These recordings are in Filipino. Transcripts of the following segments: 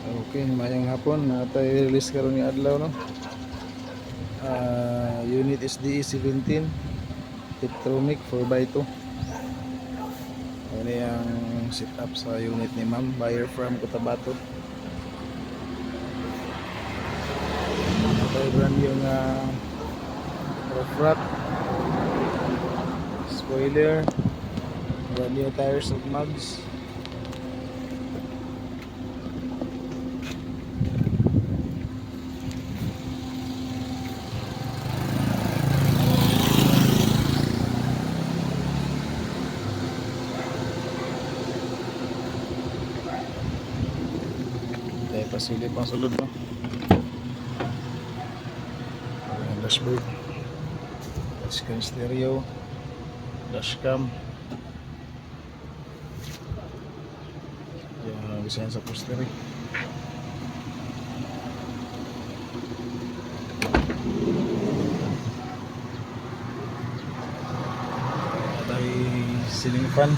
Okay, mayang hapon na tayo release karon ni adlaw no. Unit SDE 17 Tiptronic 4x2. Ano yung setup sa unit ni Ma'am, buyer from Cotabato. Ito brand yung roof rack, spoiler, brand new tires of mugs. Tayo pasilip ang sulod no. Ang dashboard, touchscreen stereo, dashcam. Yung design sa poster eh. At ay ceiling fan,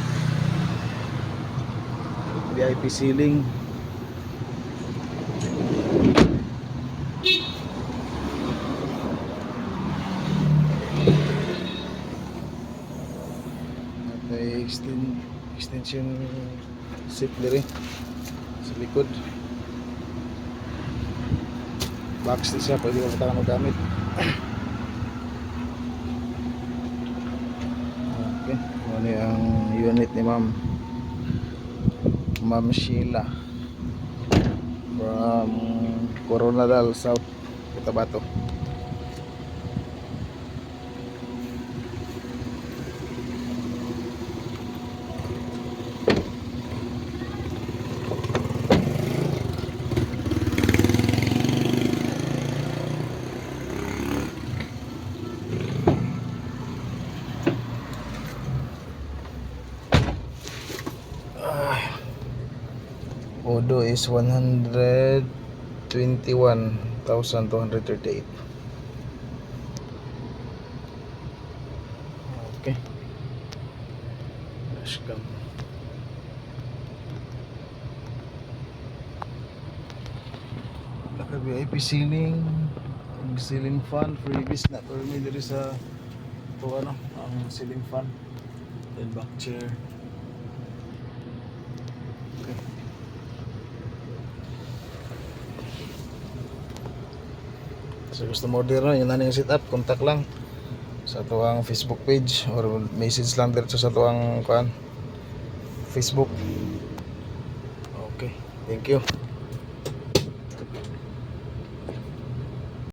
VIP ceiling. At ay extension seat diri sa likod. Box din siya, pwede mo patang magamit. Okay, ano ang unit ni Ma'am Sheila from Coronadal South, Cotabato. Odo is 121,238. Okay. Dashcam. Naka VIP ceiling, ceiling fan, freebies na pero may diri sa ito ano, ang ceiling fan. Then back chair. Okay. So gusto mo order na, yun na yung setup, contact lang sa tuwang Facebook page or message lang dito sa tuwang Facebook. Okay, thank you.